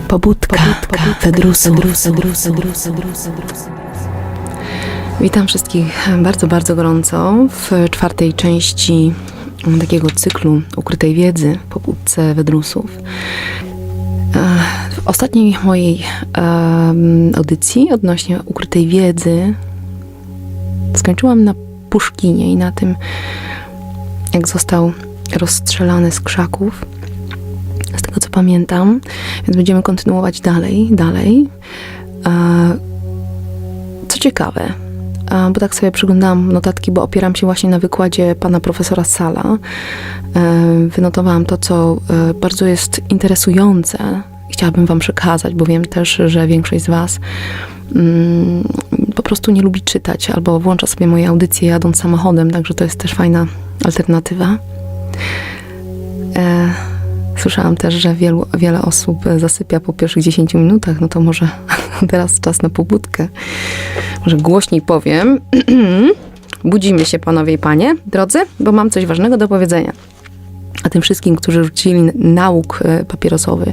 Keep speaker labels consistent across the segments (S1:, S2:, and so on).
S1: Pobudka Fedrusu. Witam wszystkich bardzo, bardzo gorąco w czwartej części takiego cyklu ukrytej wiedzy, pobudce Wedrusów. W ostatniej mojej audycji odnośnie ukrytej wiedzy skończyłam na Puszkinie i na tym, jak został rozstrzelany z krzaków. Z tego, co pamiętam, więc będziemy kontynuować dalej. Co ciekawe, bo tak sobie przyglądałam notatki, bo opieram się właśnie na wykładzie pana profesora Sala. Wynotowałam to, co bardzo jest interesujące. Chciałabym wam przekazać, bo wiem też, że większość z was po prostu nie lubi czytać albo włącza sobie moje audycje jadąc samochodem, także to jest też fajna alternatywa. Słyszałam też, że wiele osób zasypia po pierwszych 10 minutach, no to może teraz czas na pobudkę. Może głośniej powiem. Budzimy się, panowie i panie, drodzy, bo mam coś ważnego do powiedzenia. A tym wszystkim, którzy rzucili nauk papierosowy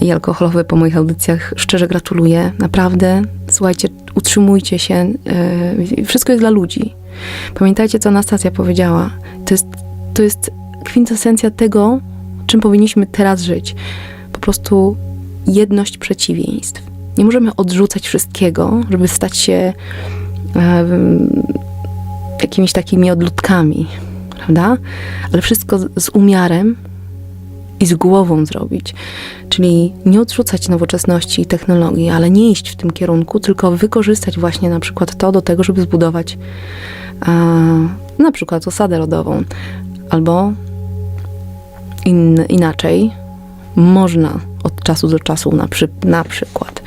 S1: i alkoholowy po moich audycjach, szczerze gratuluję. Naprawdę, słuchajcie, utrzymujcie się. Wszystko jest dla ludzi. Pamiętajcie, co Anastasia powiedziała. To jest kwintesencja tego, czym powinniśmy teraz żyć. Po prostu jedność przeciwieństw. Nie możemy odrzucać wszystkiego, żeby stać się jakimiś takimi odludkami, prawda? Ale wszystko z umiarem i z głową zrobić. Czyli nie odrzucać nowoczesności i technologii, ale nie iść w tym kierunku, tylko wykorzystać właśnie na przykład to do tego, żeby zbudować na przykład osadę rodową. Albo inaczej, można od czasu do czasu na przykład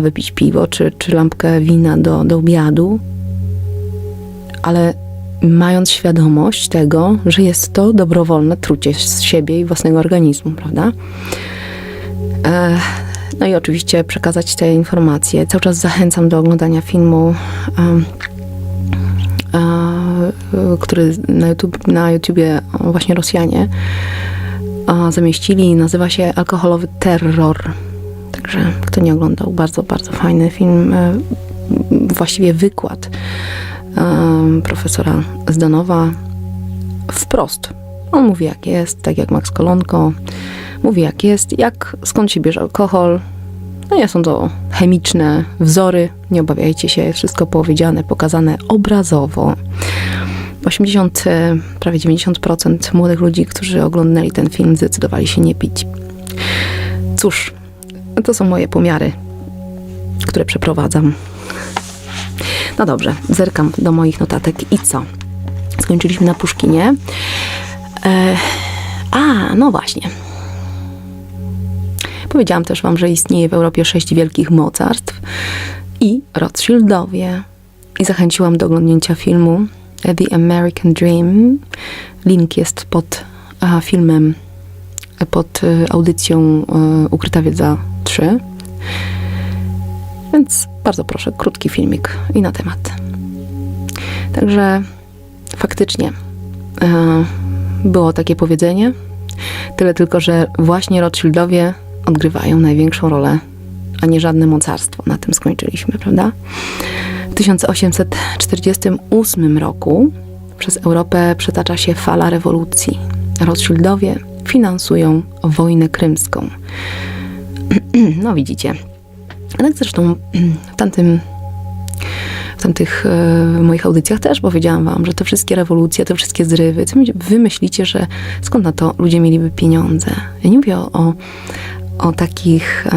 S1: wypić piwo czy lampkę wina do obiadu, ale mając świadomość tego, że jest to dobrowolne trucie z siebie i własnego organizmu, prawda? No i oczywiście przekazać te informacje. Cały czas zachęcam do oglądania filmu, który na YouTubie właśnie Rosjanie zamieścili. Nazywa się Alkoholowy terror. Także kto nie oglądał, bardzo, bardzo fajny film. Właściwie wykład profesora Zdanowa wprost. On mówi, jak jest, tak jak Max Kolonko. Mówi, jak jest, skąd się bierze alkohol. No nie są to chemiczne wzory. Nie obawiajcie się, jest wszystko powiedziane, pokazane obrazowo. 80, prawie 90% młodych ludzi, którzy oglądali ten film, zdecydowali się nie pić. Cóż, to są moje pomiary, które przeprowadzam. No dobrze, zerkam do moich notatek i co? Skończyliśmy na Puszkinie. No właśnie. Powiedziałam też wam, że istnieje w Europie 6 wielkich mocarstw i Rothschildowie. I zachęciłam do oglądnięcia filmu The American Dream. Link jest pod filmem, pod audycją Ukryta Wiedza 3. Więc bardzo proszę, krótki filmik i na temat. Także faktycznie było takie powiedzenie. Tyle tylko, że właśnie Rothschildowie odgrywają największą rolę, a nie żadne mocarstwo. Na tym skończyliśmy, prawda? W 1848 roku przez Europę przetacza się fala rewolucji. Rothschildowie finansują wojnę krymską. No widzicie. Tak zresztą w tamtych moich audycjach też powiedziałam wam, że te wszystkie rewolucje, te wszystkie zrywy, wy myślicie, że skąd na to ludzie mieliby pieniądze? Ja nie mówię o takich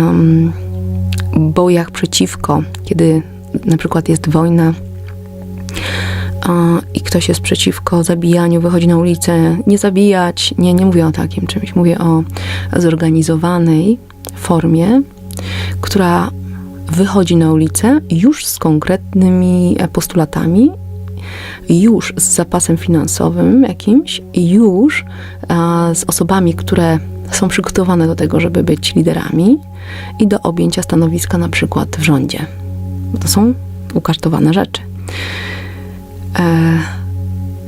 S1: bojach przeciwko, kiedy na przykład jest wojna i ktoś jest przeciwko zabijaniu, wychodzi na ulicę, nie zabijać, nie mówię o takim czymś, mówię o zorganizowanej formie, która wychodzi na ulicę już z konkretnymi postulatami, już z zapasem finansowym jakimś, już z osobami, które są przygotowane do tego, żeby być liderami i do objęcia stanowiska na przykład w rządzie. To są ukartowane rzeczy.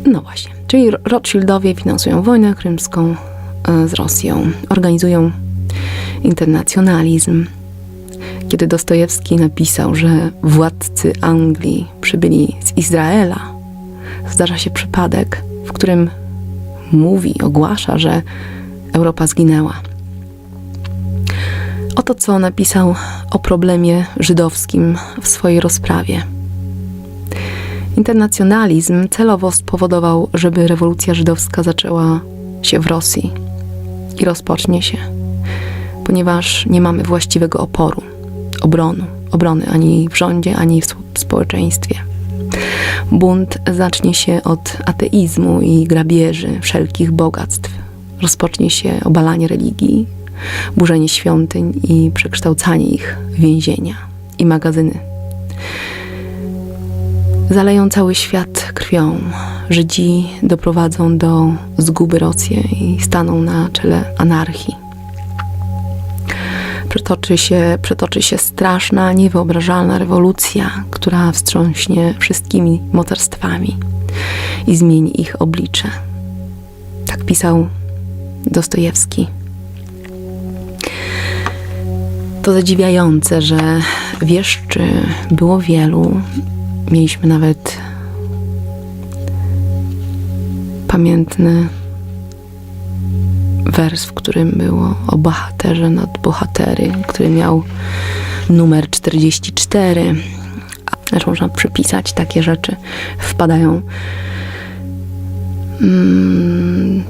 S1: No właśnie. Czyli Rothschildowie finansują wojnę krymską z Rosją. Organizują Internacjonalizm. Kiedy Dostojewski napisał, że władcy Anglii przybyli z Izraela, zdarza się przypadek, w którym ogłasza, że Europa zginęła. Oto co napisał o problemie żydowskim w swojej rozprawie. Internacjonalizm celowo spowodował, żeby rewolucja żydowska zaczęła się w Rosji i rozpocznie się, ponieważ nie mamy właściwego oporu, obrony ani w rządzie, ani w społeczeństwie. Bunt zacznie się od ateizmu i grabieży wszelkich bogactw. Rozpocznie się obalanie religii, burzenie świątyń i przekształcanie ich w więzienia i magazyny. Zaleją cały świat krwią. Żydzi doprowadzą do zguby Rosję i staną na czele anarchii. Przetoczy się straszna, niewyobrażalna rewolucja, która wstrząśnie wszystkimi mocarstwami i zmieni ich oblicze. Tak pisał Dostojewski. To zadziwiające, że wieszczy było wielu. Mieliśmy nawet pamiętny wers, w którym było o bohaterze nad bohatery, który miał numer 44. Znaczy można przypisać takie rzeczy. Wpadają.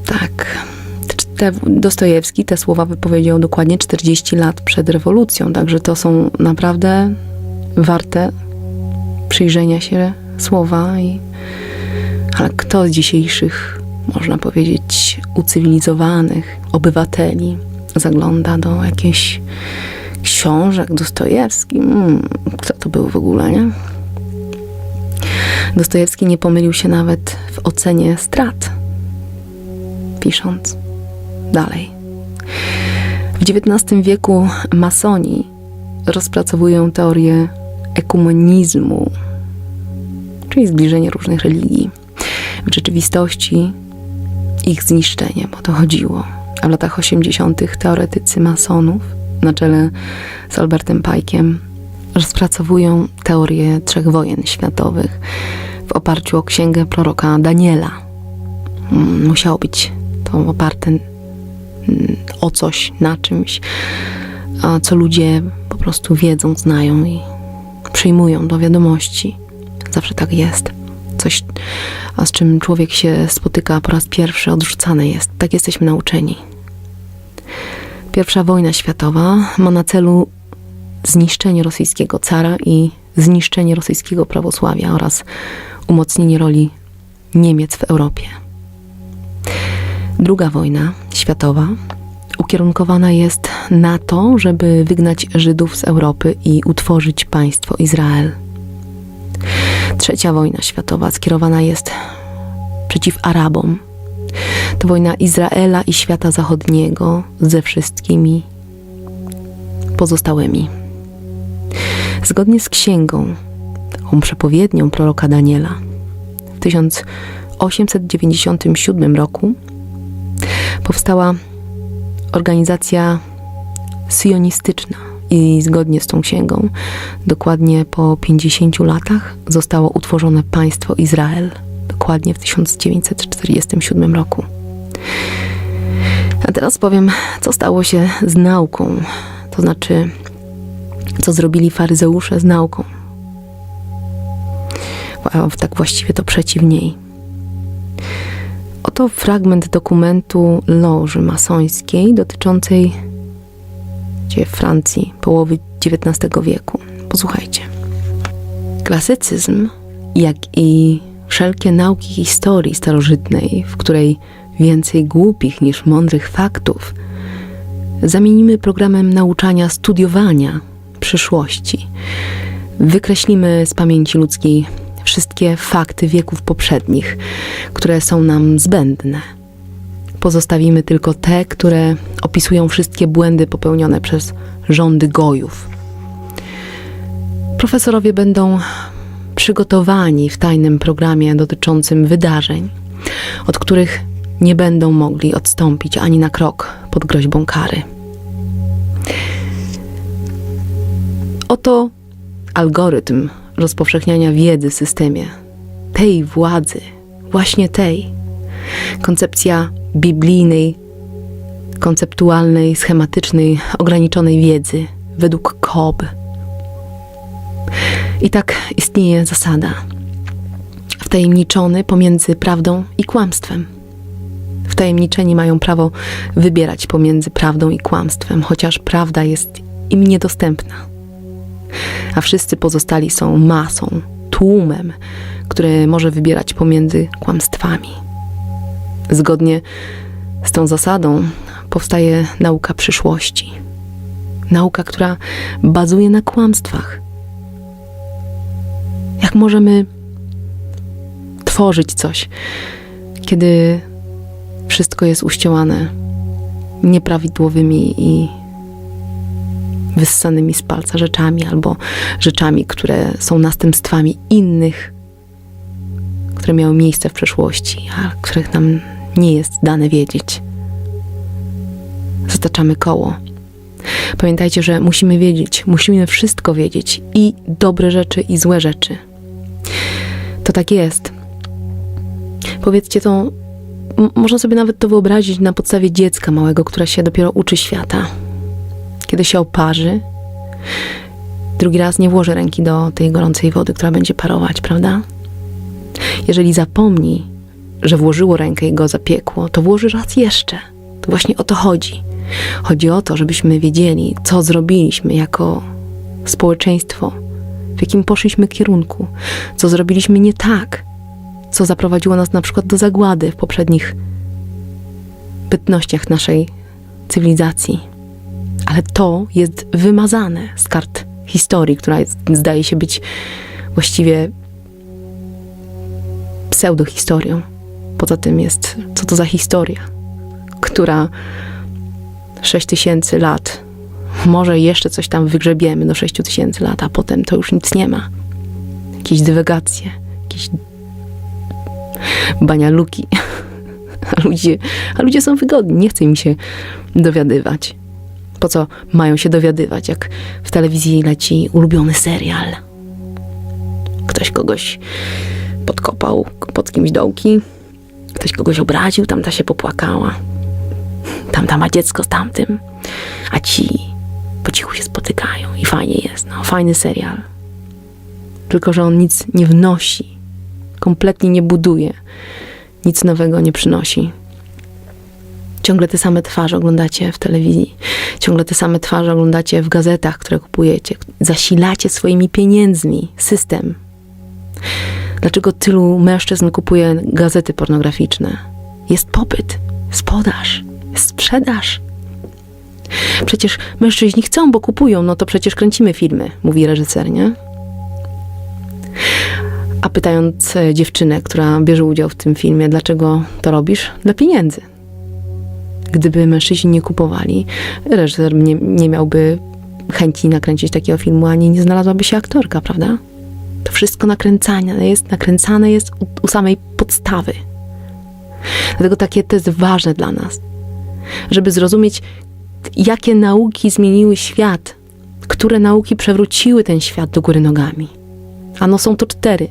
S1: Tak. Dostojewski te słowa wypowiedział dokładnie 40 lat przed rewolucją, także to są naprawdę warte przyjrzenia się słowa. Ale kto z dzisiejszych, można powiedzieć, ucywilizowanych obywateli zagląda do jakichś książek Dostojewski? Kto to był w ogóle, nie? Dostojewski nie pomylił się nawet w ocenie strat, pisząc dalej. W XIX wieku masoni rozpracowują teorię ekumenizmu, czyli zbliżenie różnych religii. W rzeczywistości ich zniszczenie, bo to chodziło. A w latach 80. teoretycy masonów na czele z Albertem Pike'em rozpracowują teorię 3 wojen światowych w oparciu o księgę proroka Daniela. Musiało być to oparte o coś, na czymś, co ludzie po prostu wiedzą, znają i przyjmują do wiadomości. Zawsze tak jest. Coś, z czym człowiek się spotyka po raz pierwszy, odrzucane jest. Tak jesteśmy nauczeni. I wojna światowa ma na celu zniszczenie rosyjskiego cara i zniszczenie rosyjskiego prawosławia oraz umocnienie roli Niemiec w Europie. II wojna światowa ukierunkowana jest na to, żeby wygnać Żydów z Europy i utworzyć państwo Izrael. III wojna światowa skierowana jest przeciw Arabom. To wojna Izraela i świata zachodniego ze wszystkimi pozostałymi. Zgodnie z księgą, taką przepowiednią proroka Daniela, w 1897 roku powstała organizacja sionistyczna i zgodnie z tą księgą dokładnie po 50 latach zostało utworzone państwo Izrael, dokładnie w 1947 roku. A teraz powiem, co stało się z nauką, to znaczy, co zrobili faryzeusze z nauką. Tak właściwie to przeciw niej. Oto fragment dokumentu loży masońskiej dotyczącej Francji połowy XIX wieku. Posłuchajcie. Klasycyzm, jak i wszelkie nauki historii starożytnej, w której więcej głupich niż mądrych faktów, zamienimy programem nauczania studiowania przyszłości. Wykreślimy z pamięci ludzkiej wszystkie fakty wieków poprzednich, które są nam zbędne. Pozostawimy tylko te, które opisują wszystkie błędy popełnione przez rządy gojów. Profesorowie będą przygotowani w tajnym programie dotyczącym wydarzeń, od których nie będą mogli odstąpić ani na krok pod groźbą kary. oto algorytm rozpowszechniania wiedzy w systemie, tej władzy, właśnie tej. Koncepcja biblijnej, konceptualnej, schematycznej, ograniczonej wiedzy według Kob. I tak istnieje zasada. Wtajemniczony pomiędzy prawdą i kłamstwem. Wtajemniczeni mają prawo wybierać pomiędzy prawdą i kłamstwem, chociaż prawda jest im niedostępna. A wszyscy pozostali są masą, tłumem, który może wybierać pomiędzy kłamstwami. Zgodnie z tą zasadą powstaje nauka przyszłości. Nauka, która bazuje na kłamstwach. Jak możemy tworzyć coś, kiedy wszystko jest uściełane nieprawidłowymi i wyssanymi z palca rzeczami, albo rzeczami, które są następstwami innych, które miały miejsce w przeszłości, a których nam nie jest dane wiedzieć. Zataczamy koło. Pamiętajcie, że musimy wiedzieć, musimy wszystko wiedzieć, i dobre rzeczy, i złe rzeczy. To tak jest. Powiedzcie to, można sobie nawet to wyobrazić na podstawie dziecka małego, które się dopiero uczy świata. Kiedy się oparzy, drugi raz nie włoży ręki do tej gorącej wody, która będzie parować, prawda? Jeżeli zapomni, że włożyło rękę i go zapiekło, to włoży raz jeszcze. To właśnie o to chodzi. Chodzi o to, żebyśmy wiedzieli, co zrobiliśmy jako społeczeństwo, w jakim poszliśmy kierunku, co zrobiliśmy nie tak, co zaprowadziło nas na przykład do zagłady w poprzednich bytnościach naszej cywilizacji. Ale to jest wymazane z kart historii, która zdaje się być właściwie pseudohistorią. Poza tym jest, co to za historia, która 6000 lat, może jeszcze coś tam wygrzebiemy do 6000 lat, a potem to już nic nie ma. Jakieś dywagacje, jakieś banialuki. A ludzie są wygodni, nie chce im się dowiadywać. Po co mają się dowiadywać, jak w telewizji leci ulubiony serial? Ktoś kogoś podkopał pod kimś dołki, ktoś kogoś obraził, tamta się popłakała, tamta ma dziecko z tamtym, a ci po cichu się spotykają i fajnie jest, no, fajny serial. Tylko że on nic nie wnosi, kompletnie nie buduje, nic nowego nie przynosi. Ciągle te same twarze oglądacie w telewizji, ciągle te same twarze oglądacie w gazetach, które kupujecie, zasilacie swoimi pieniędzmi system. Dlaczego tylu mężczyzn kupuje gazety pornograficzne? Jest popyt, jest podaż, jest sprzedaż. Przecież mężczyźni chcą, bo kupują, no to przecież kręcimy filmy, mówi reżyser, nie? A pytając dziewczynę, która bierze udział w tym filmie, dlaczego to robisz? Dla pieniędzy. Gdyby mężczyźni nie kupowali, reżyser nie miałby chęci nakręcić takiego filmu, ani nie znalazłaby się aktorka, prawda? To wszystko nakręcane jest u samej podstawy. Dlatego to jest ważne dla nas, żeby zrozumieć, jakie nauki zmieniły świat, które nauki przewróciły ten świat do góry nogami. Ano są to 4,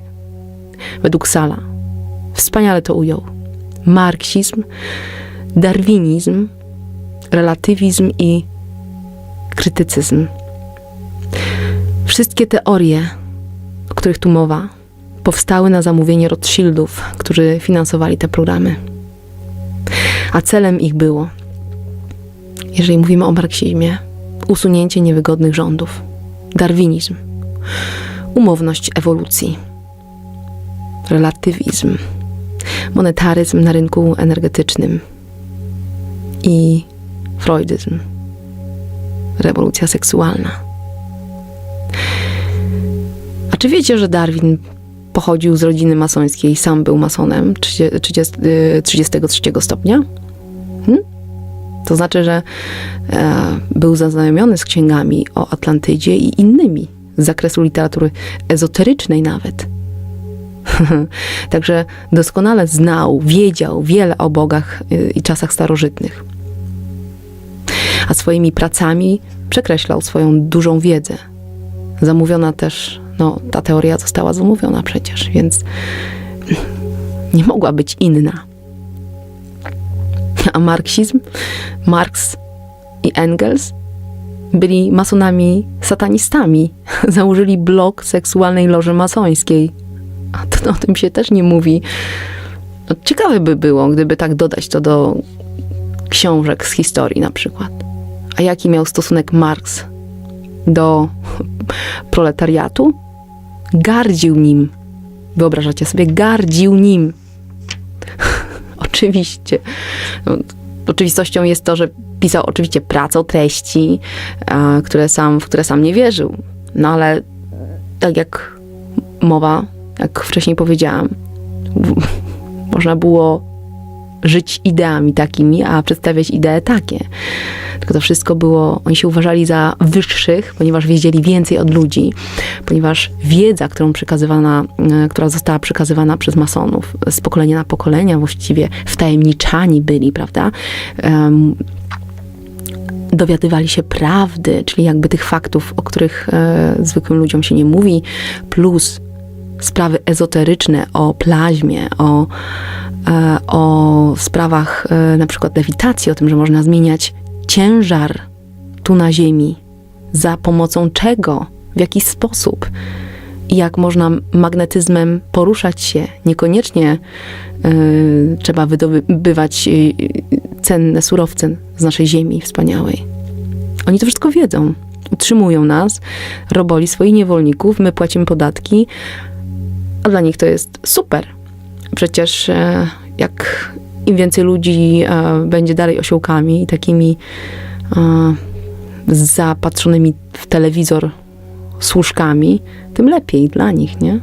S1: według Sala. Wspaniale to ujął. Marksizm, darwinizm, relatywizm i krytycyzm. Wszystkie teorie, o których tu mowa, powstały na zamówienie Rothschildów, którzy finansowali te programy. A celem ich było, jeżeli mówimy o marksizmie, usunięcie niewygodnych rządów. Darwinizm, umowność ewolucji, relatywizm, monetaryzm na rynku energetycznym i freudyzm, rewolucja seksualna. A czy wiecie, że Darwin pochodził z rodziny masońskiej, sam był masonem 33 stopnia? To znaczy, że był zaznajomiony z księgami o Atlantydzie i innymi z zakresu literatury ezoterycznej nawet. Także doskonale wiedział wiele o bogach i czasach starożytnych. A swoimi pracami przekreślał swoją dużą wiedzę zamówiona też, no ta teoria została zamówiona przecież, więc nie mogła być inna. A marksizm, Marx i Engels byli masonami satanistami. Założyli blok seksualnej loży masońskiej. A to o tym się też nie mówi. No, ciekawe by było, gdyby tak dodać to do książek z historii na przykład. A jaki miał stosunek Marx do proletariatu? Gardził nim. Wyobrażacie sobie? Gardził nim. Oczywiście. No, oczywistością jest to, że pisał oczywiście pracę o treści, w które sam nie wierzył. No ale tak jak jak wcześniej powiedziałam, można było żyć ideami takimi, a przedstawiać idee takie. Tylko to wszystko było, oni się uważali za wyższych, ponieważ wiedzieli więcej od ludzi, ponieważ wiedza, która została przekazywana przez masonów z pokolenia na pokolenia, właściwie wtajemniczani byli, prawda? Dowiadywali się prawdy, czyli jakby tych faktów, o których zwykłym ludziom się nie mówi, plus sprawy ezoteryczne o plazmie, o sprawach na przykład lewitacji, o tym, że można zmieniać ciężar tu na ziemi, za pomocą czego, w jaki sposób i jak można magnetyzmem poruszać się. Niekoniecznie trzeba wydobywać cenne surowce z naszej ziemi wspaniałej. Oni to wszystko wiedzą. Utrzymują nas, roboli swoich niewolników, my płacimy podatki, a dla nich to jest super. Przecież jak im więcej ludzi będzie dalej osiołkami i takimi zapatrzonymi w telewizor służkami, tym lepiej dla nich, nie?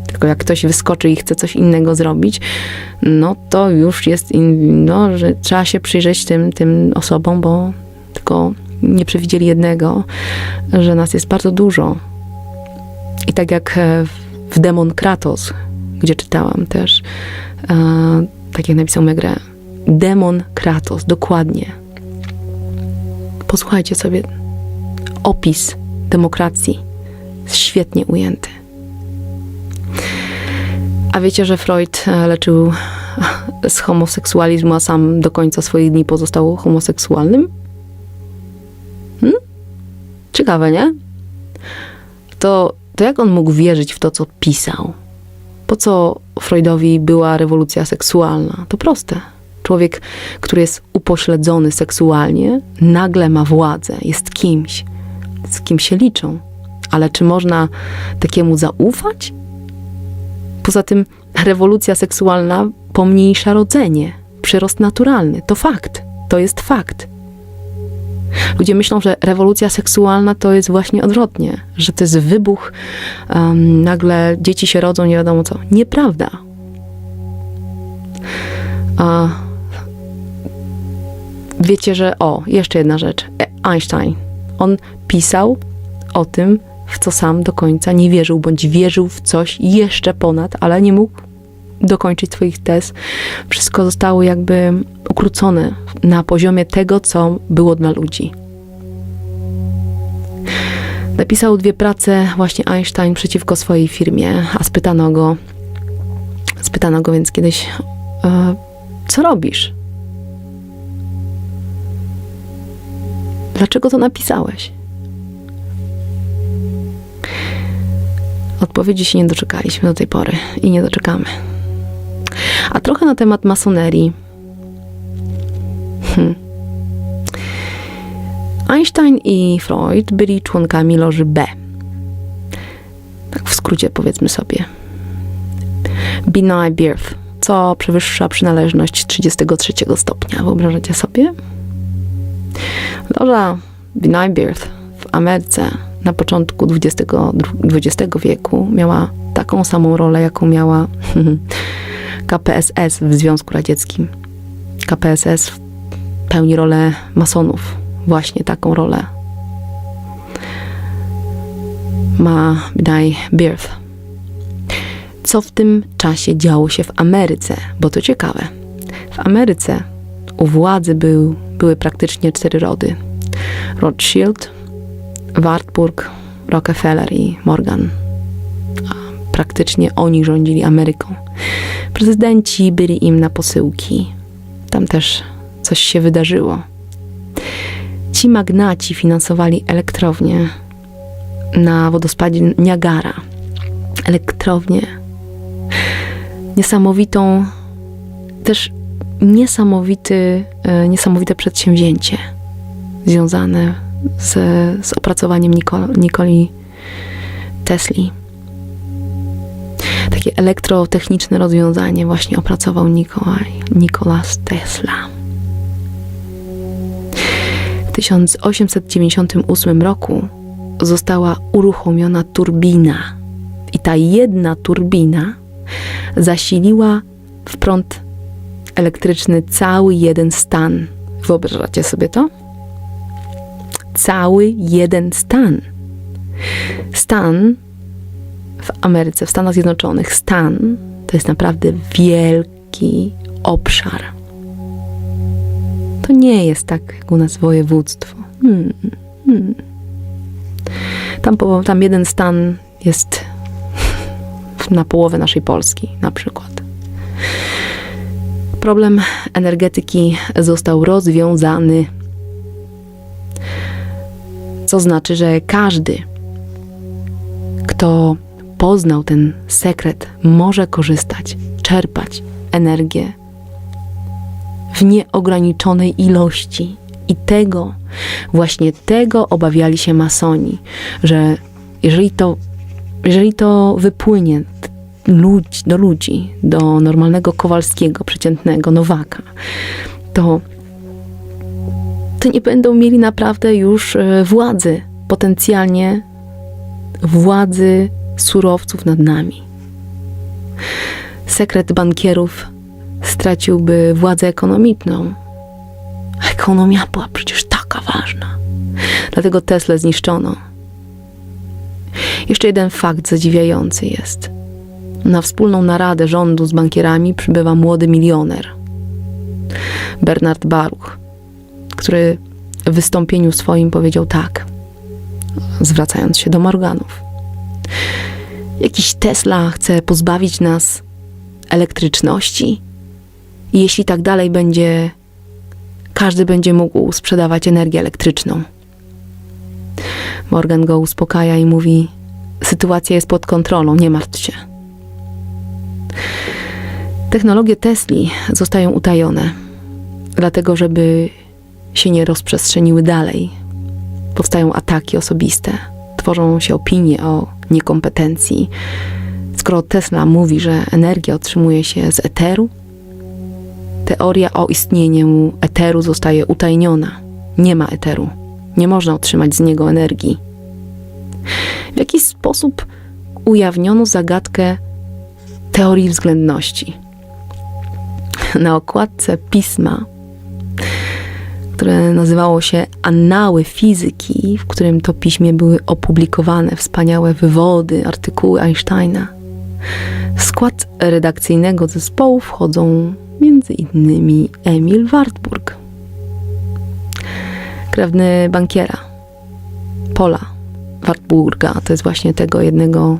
S1: Tylko jak ktoś wyskoczy i chce coś innego zrobić, no to już jest, że trzeba się przyjrzeć tym osobom, bo tylko nie przewidzieli jednego, że nas jest bardzo dużo. I tak jak w Demon Kratos, gdzie czytałam też, tak jak napisał Maigret, Demon Kratos, dokładnie. Posłuchajcie sobie, opis demokracji jest świetnie ujęty. A wiecie, że Freud leczył z homoseksualizmu, a sam do końca swoich dni pozostał homoseksualnym? Ciekawe, nie? To jak on mógł wierzyć w to, co pisał? Po co Freudowi była rewolucja seksualna? To proste. Człowiek, który jest upośledzony seksualnie, nagle ma władzę, jest kimś, z kim się liczą. Ale czy można takiemu zaufać? Poza tym rewolucja seksualna pomniejsza rodzenie, przyrost naturalny. To fakt. To jest fakt. Ludzie myślą, że rewolucja seksualna to jest właśnie odwrotnie, że to jest wybuch, nagle dzieci się rodzą, nie wiadomo co. Nieprawda. Wiecie, że jeszcze jedna rzecz. Einstein. On pisał o tym, w co sam do końca nie wierzył, bądź wierzył w coś jeszcze ponad, ale nie mógł dokończyć swoich tez. Wszystko zostało jakby ukrócone na poziomie tego, co było dla ludzi. Napisał 2 prace właśnie Einstein przeciwko swojej firmie, a spytano go więc kiedyś, co robisz? Dlaczego to napisałeś? Odpowiedzi się nie doczekaliśmy do tej pory i nie doczekamy. A trochę na temat masonerii. Einstein i Freud byli członkami loży B. Tak w skrócie powiedzmy sobie. B'nai B'rith, co przewyższa przynależność 33 stopnia. Wyobrażacie sobie? Loża B'nai B'rith w Ameryce na początku XX wieku miała taką samą rolę, jaką miała KPSS w Związku Radzieckim. KPSS pełni rolę masonów. Właśnie taką rolę ma B'nai B'rith. Co w tym czasie działo się w Ameryce? Bo to ciekawe. W Ameryce u władzy były praktycznie 4 rody. Rothschild, Wartburg, Rockefeller i Morgan. Praktycznie oni rządzili Ameryką. Prezydenci byli im na posyłki. Tam też coś się wydarzyło. Ci magnaci finansowali elektrownię na wodospadzie Niagara. Elektrownię niesamowitą, też niesamowite przedsięwzięcie związane z opracowaniem Nikoli Tesli. Takie elektrotechniczne rozwiązanie właśnie opracował Nikolas Tesla. W 1898 roku została uruchomiona turbina. I ta jedna turbina zasiliła w prąd elektryczny cały jeden stan. Wyobrażacie sobie to? Cały jeden stan. Stan w Ameryce, w Stanach Zjednoczonych, stan to jest naprawdę wielki obszar. To nie jest tak jak u nas województwo. Tam jeden stan jest na połowę naszej Polski, na przykład. Problem energetyki został rozwiązany. Co znaczy, że każdy, kto poznał ten sekret, może korzystać, czerpać energię w nieograniczonej ilości. I właśnie tego obawiali się masoni, że jeżeli to wypłynie do ludzi, do normalnego Kowalskiego, przeciętnego Nowaka, to nie będą mieli naprawdę już władzy, potencjalnie władzy surowców nad nami. Sekret bankierów straciłby władzę ekonomiczną. A ekonomia była przecież taka ważna. Dlatego Teslę zniszczono. Jeszcze jeden fakt zadziwiający jest. Na wspólną naradę rządu z bankierami przybywa młody milioner. Bernard Baruch, który w wystąpieniu swoim powiedział tak, zwracając się do Morganów. Jakiś Tesla chce pozbawić nas elektryczności? I jeśli tak dalej będzie, każdy będzie mógł sprzedawać energię elektryczną. Morgan go uspokaja i mówi, sytuacja jest pod kontrolą, nie martw się. Technologie Tesli zostają utajone, dlatego żeby się nie rozprzestrzeniły dalej. Powstają ataki osobiste, tworzą się opinie o niekompetencji. Skoro Tesla mówi, że energia otrzymuje się z eteru, teoria o istnieniu eteru zostaje utajniona. Nie ma eteru. Nie można otrzymać z niego energii. W jakiś sposób ujawniono zagadkę teorii względności. Na okładce pisma, które nazywało się Annały Fizyki, w którym to piśmie były opublikowane wspaniałe wywody, artykuły Einsteina. W skład redakcyjnego zespołu wchodzą między innymi Emil Wartburg, krewny bankiera Paula Wartburga. To jest właśnie tego jednego,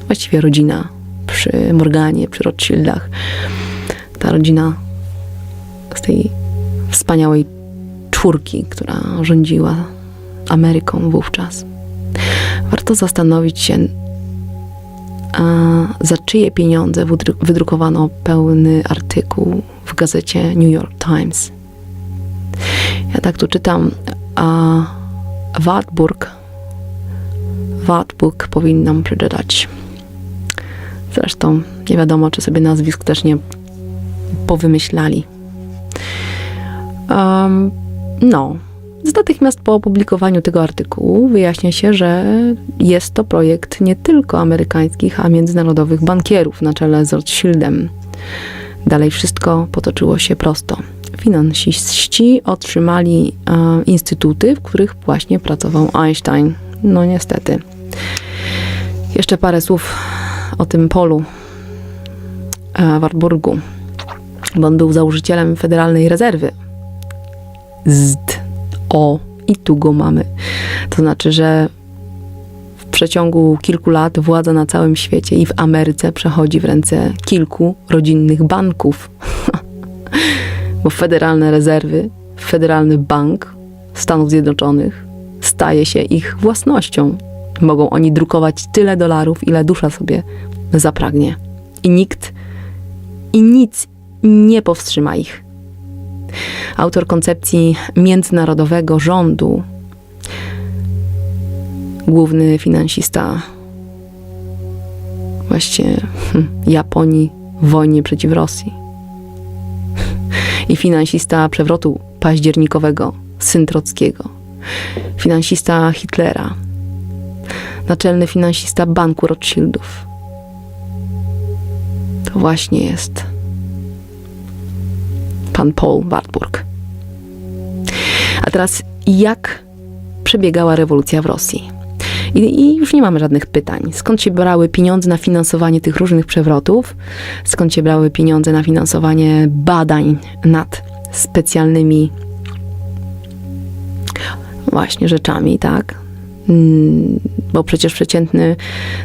S1: właściwie rodzina przy Morganie, przy Rothschildach. Ta rodzina z tej wspaniałej czwórki, która rządziła Ameryką wówczas. Warto zastanowić się, za czyje pieniądze wydrukowano pełny artykuł w gazecie New York Times. Ja tak tu czytam, a Wartburg powinnam przeczytać. Zresztą nie wiadomo, czy sobie nazwisk też nie powymyślali. Natychmiast po opublikowaniu tego artykułu wyjaśnia się, że jest to projekt nie tylko amerykańskich, a międzynarodowych bankierów na czele z Rothschildem. Dalej wszystko potoczyło się prosto. Finansiści otrzymali instytuty, w których właśnie pracował Einstein. No niestety. Jeszcze parę słów o tym Paulu Wartburgu, bo on był założycielem Federalnej Rezerwy. I tu go mamy. To znaczy, że w przeciągu kilku lat władza na całym świecie i w Ameryce przechodzi w ręce kilku rodzinnych banków. Bo federalne rezerwy, Federalny Bank Stanów Zjednoczonych staje się ich własnością. Mogą oni drukować tyle dolarów, ile dusza sobie zapragnie. I nikt i nic nie powstrzyma ich. Autor koncepcji międzynarodowego rządu, główny finansista właściwie Japonii w wojnie przeciw Rosji i finansista przewrotu październikowego, syn Trockiego, finansista Hitlera, naczelny finansista Banku Rothschildów. To właśnie jest pan Paul Warburg. A teraz jak przebiegała rewolucja w Rosji? I już nie mamy żadnych pytań. Skąd się brały pieniądze na finansowanie tych różnych przewrotów? Skąd się brały pieniądze na finansowanie badań nad specjalnymi właśnie rzeczami, tak? Bo przecież przeciętny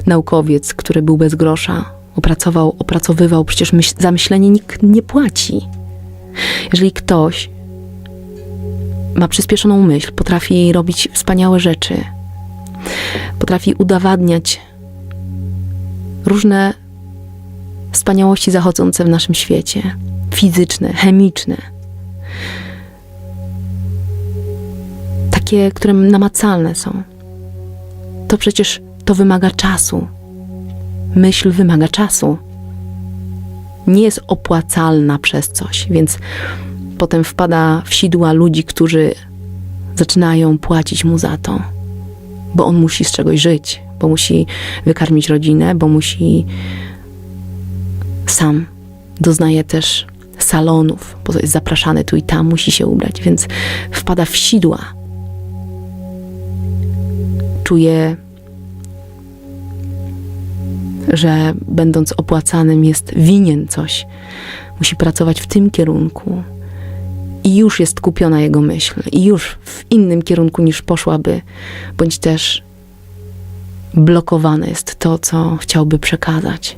S1: naukowiec, który był bez grosza, opracowywał, przecież za myślenie nikt nie płaci. Jeżeli ktoś ma przyspieszoną myśl, potrafi robić wspaniałe rzeczy, potrafi udowadniać różne wspaniałości zachodzące w naszym świecie, fizyczne, chemiczne, takie, które namacalne są, to przecież to wymaga czasu. Myśl wymaga czasu. Nie jest opłacalna przez coś, więc potem wpada w sidła ludzi, którzy zaczynają płacić mu za to, bo on musi z czegoś żyć, bo musi wykarmić rodzinę, bo musi sam doznaje też salonów, bo jest zapraszany tu i tam, musi się ubrać, więc wpada w sidła. Czuje, że będąc opłacanym jest winien coś. Musi pracować w tym kierunku. I już jest kupiona jego myśl. I już w innym kierunku niż poszłaby. Bądź też blokowane jest to, co chciałby przekazać.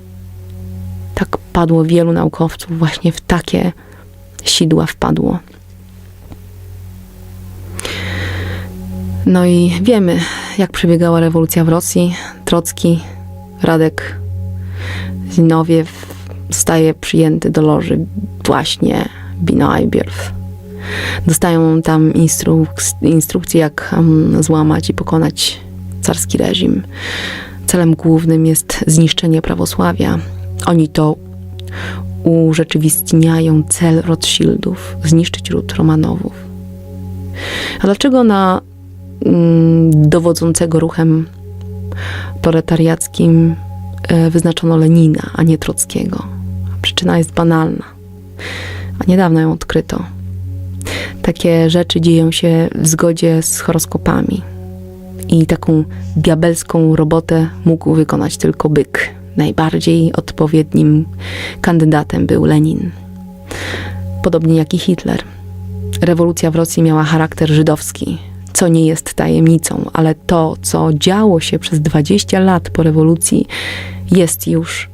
S1: Tak padło wielu naukowców. Właśnie w takie sidła wpadło. No i wiemy, jak przebiegała rewolucja w Rosji. Trocki, Radek Zinowiew zostaje przyjęty do loży właśnie Binajbierw. Dostają tam instrukcje, jak złamać i pokonać carski reżim. Celem głównym jest zniszczenie prawosławia. Oni to urzeczywistniają cel Rothschildów, zniszczyć ród Romanowów. A dlaczego na dowodzącego ruchem proletariackim wyznaczono Lenina, a nie Trockiego? Przyczyna jest banalna, a niedawno ją odkryto. Takie rzeczy dzieją się w zgodzie z horoskopami. I taką diabelską robotę mógł wykonać tylko byk. Najbardziej odpowiednim kandydatem był Lenin. Podobnie jak i Hitler. Rewolucja w Rosji miała charakter żydowski, co nie jest tajemnicą, ale to, co działo się przez 20 lat po rewolucji, jest już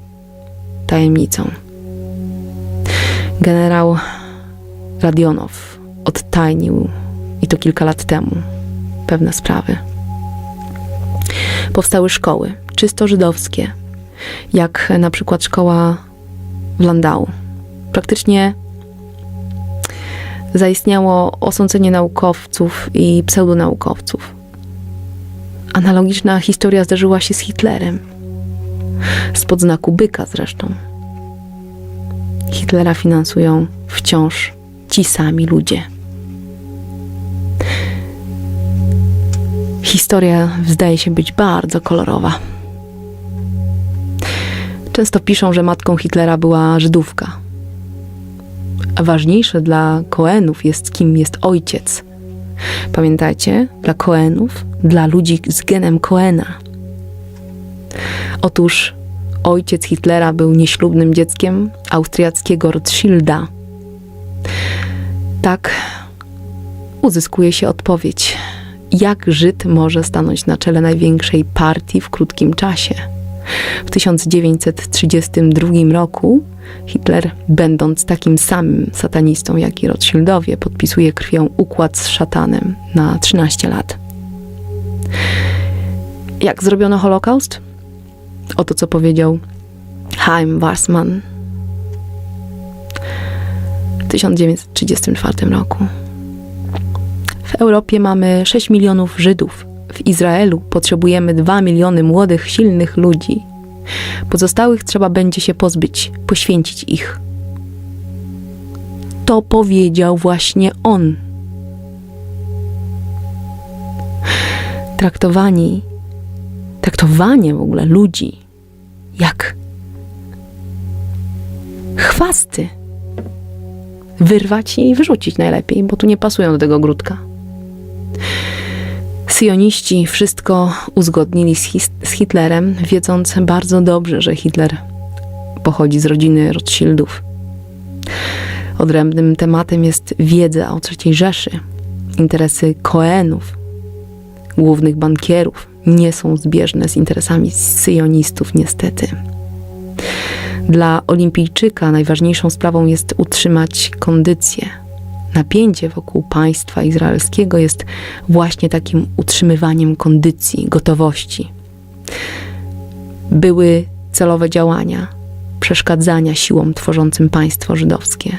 S1: tajemnicą. Generał Radionow odtajnił, i to kilka lat temu, pewne sprawy. Powstały szkoły czysto żydowskie, jak na przykład szkoła w Landau. Praktycznie zaistniało osądzenie naukowców i pseudonaukowców. Analogiczna historia zdarzyła się z Hitlerem. Spod znaku byka zresztą. Hitlera finansują wciąż ci sami ludzie. Historia zdaje się być bardzo kolorowa. Często piszą, że matką Hitlera była Żydówka. A ważniejsze dla Cohenów jest, kim jest ojciec. Pamiętajcie, dla Cohenów, dla ludzi z genem Cohena. Otóż ojciec Hitlera był nieślubnym dzieckiem austriackiego Rothschilda. Tak uzyskuje się odpowiedź. jak Żyd może stanąć na czele największej partii w krótkim czasie. W 1932 roku Hitler, będąc takim samym satanistą jak i Rothschildowie, podpisuje krwią układ z szatanem na 13 lat. Jak zrobiono Holokaust? Oto co powiedział Chaim Weizmann w 1934 roku. W Europie mamy 6 milionów Żydów. W Izraelu potrzebujemy 2 miliony młodych, silnych ludzi. Pozostałych trzeba będzie się pozbyć, poświęcić ich. To powiedział właśnie on. Traktowanie w ogóle ludzi jak chwasty. Wyrwać je i wyrzucić najlepiej, bo tu nie pasują do tego ogródka. Syjoniści wszystko uzgodnili z Hitlerem, wiedząc bardzo dobrze, że Hitler pochodzi z rodziny Rothschildów. Odrębnym tematem jest wiedza o III Rzeszy. Interesy Koenów, głównych bankierów, nie są zbieżne z interesami syjonistów, niestety. Dla olimpijczyka najważniejszą sprawą jest utrzymać kondycję. Napięcie wokół państwa izraelskiego jest właśnie takim utrzymywaniem kondycji, gotowości. Były celowe działania, przeszkadzania siłom tworzącym państwo żydowskie.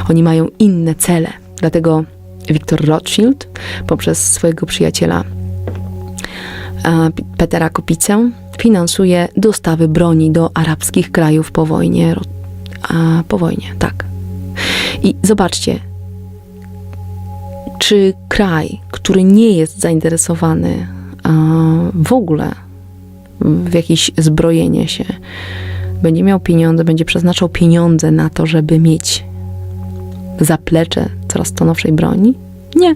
S1: Oni mają inne cele, dlatego Viktor Rothschild poprzez swojego przyjaciela Petera Kopicę finansuje dostawy broni do arabskich krajów po wojnie. Tak. I zobaczcie, czy kraj, który nie jest zainteresowany w ogóle w jakieś zbrojenie się, będzie miał pieniądze, będzie przeznaczał pieniądze na to, żeby mieć zaplecze coraz to nowszej broni? Nie.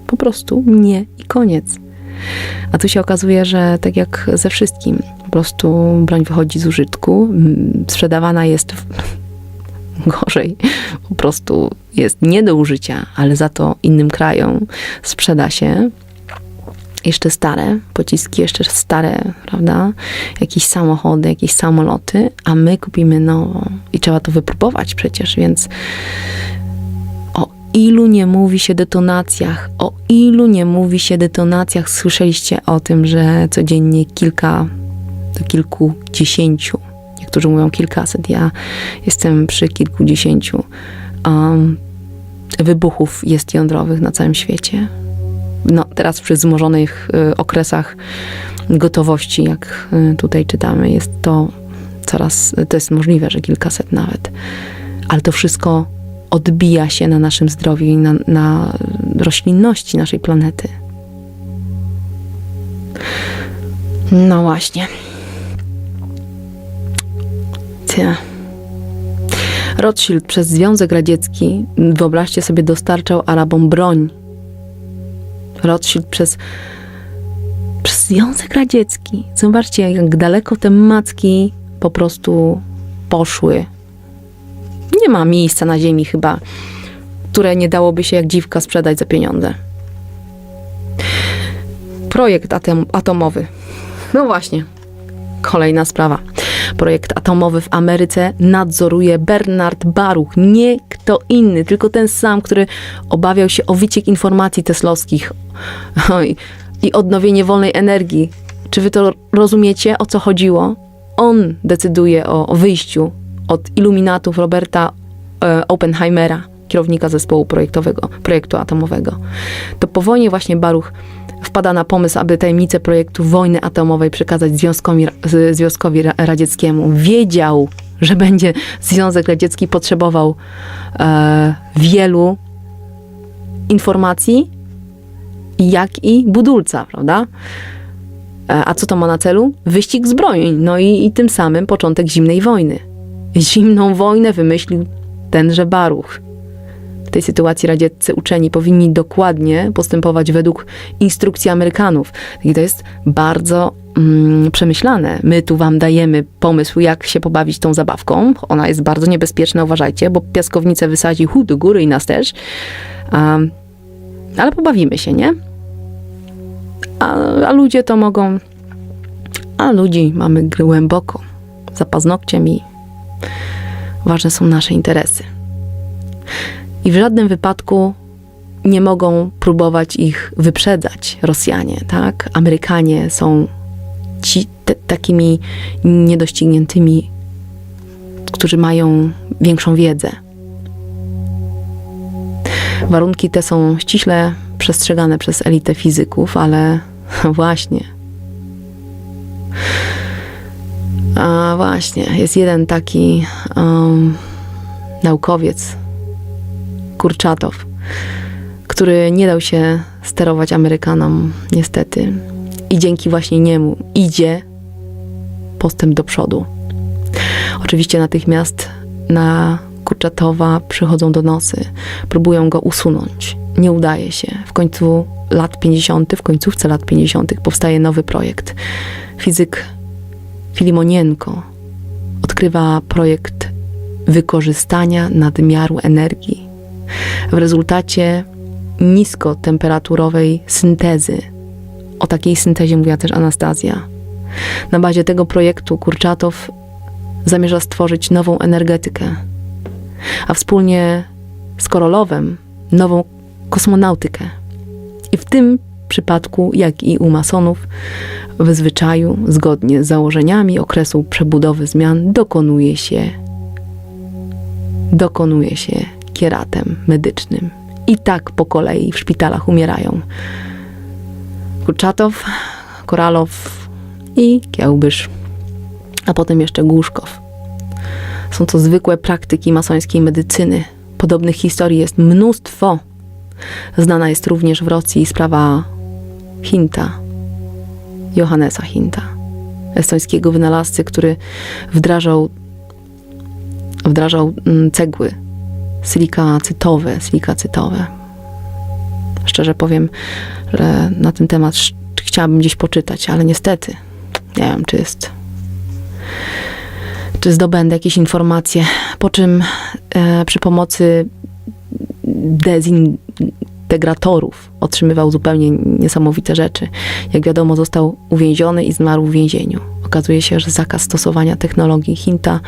S1: Po prostu nie i koniec. A tu się okazuje, że tak jak ze wszystkim, po prostu broń wychodzi z użytku, sprzedawana jest gorzej, po prostu jest nie do użycia, ale za to innym krajom sprzeda się jeszcze stare pociski, jeszcze stare, prawda, jakieś samochody, jakieś samoloty, a my kupimy nową i trzeba to wypróbować przecież, więc o ilu nie mówi się detonacjach, słyszeliście o tym, że codziennie kilka do kilkudziesięciu, niektórzy mówią kilkaset, ja jestem przy kilkudziesięciu wybuchów jest jądrowych na całym świecie. No, teraz przy wzmożonych okresach gotowości, jak tutaj czytamy, jest to to jest możliwe, że kilkaset nawet. Ale to wszystko odbija się na naszym zdrowiu i na roślinności naszej planety. No właśnie. Rothschild przez Związek Radziecki, wyobraźcie sobie, dostarczał Arabom broń. Rothschild przez Związek Radziecki. Zobaczcie, jak daleko te macki po prostu poszły. Nie ma miejsca na ziemi chyba, które nie dałoby się jak dziwka sprzedać za pieniądze. Projekt atomowy. No właśnie, kolejna sprawa. Projekt atomowy w Ameryce nadzoruje Bernard Baruch. Nie kto inny, tylko ten sam, który obawiał się o wyciek informacji teslowskich i odnowienie wolnej energii. Czy wy to rozumiecie, o co chodziło? On decyduje o wyjściu od iluminatów Roberta Oppenheimera, kierownika zespołu projektu atomowego. To po wojnie właśnie Baruch wpada na pomysł, aby tajemnicę projektu wojny atomowej przekazać Związkowi Radzieckiemu. Wiedział, że będzie Związek Radziecki potrzebował wielu informacji, jak i budulca, prawda? A co to ma na celu? Wyścig zbrojeń. No i tym samym początek zimnej wojny. Zimną wojnę wymyślił tenże Baruch. W tej sytuacji radzieccy uczeni powinni dokładnie postępować według instrukcji Amerykanów. I to jest bardzo przemyślane. My tu wam dajemy pomysł, jak się pobawić tą zabawką. Ona jest bardzo niebezpieczna, uważajcie, bo piaskownicę wysadzi do góry i nas też. Ale pobawimy się, nie? A ludzie to mogą... A ludzi mamy głęboko, za paznokciem i ważne są nasze interesy. I w żadnym wypadku nie mogą próbować ich wyprzedzać Rosjanie, tak? Amerykanie są takimi niedościgniętymi, którzy mają większą wiedzę. Warunki te są ściśle przestrzegane przez elitę fizyków, ale właśnie. A właśnie, jest jeden taki naukowiec, Kurczatow, który nie dał się sterować Amerykanom, niestety. I dzięki właśnie niemu idzie postęp do przodu. Oczywiście natychmiast na Kurczatowa przychodzą donosy, próbują go usunąć. Nie udaje się. W końcówce lat 50. powstaje nowy projekt. Fizyk Filimonienko odkrywa projekt wykorzystania nadmiaru energii. W rezultacie niskotemperaturowej syntezy. O takiej syntezie mówiła też Anastazja. Na bazie tego projektu Kurczatow zamierza stworzyć nową energetykę, a wspólnie z Korolowem nową kosmonautykę. I w tym przypadku, jak i u masonów, w zwyczaju, zgodnie z założeniami okresu przebudowy zmian, dokonuje się kieratem medycznym. I tak po kolei w szpitalach umierają Kurczatow, Koralow i Kiełbysz, a potem jeszcze Głuszkow. Są to zwykłe praktyki masońskiej medycyny. Podobnych historii jest mnóstwo. Znana jest również w Rosji sprawa Hinta, Johannesa Hinta, estońskiego wynalazcy, który wdrażał cegły silikacytowe. Szczerze powiem, że na ten temat chciałabym gdzieś poczytać, ale niestety nie wiem, czy zdobędę jakieś informacje, po czym przy pomocy dezintegratorów otrzymywał zupełnie niesamowite rzeczy. Jak wiadomo, został uwięziony i zmarł w więzieniu. Okazuje się, że zakaz stosowania technologii Hinta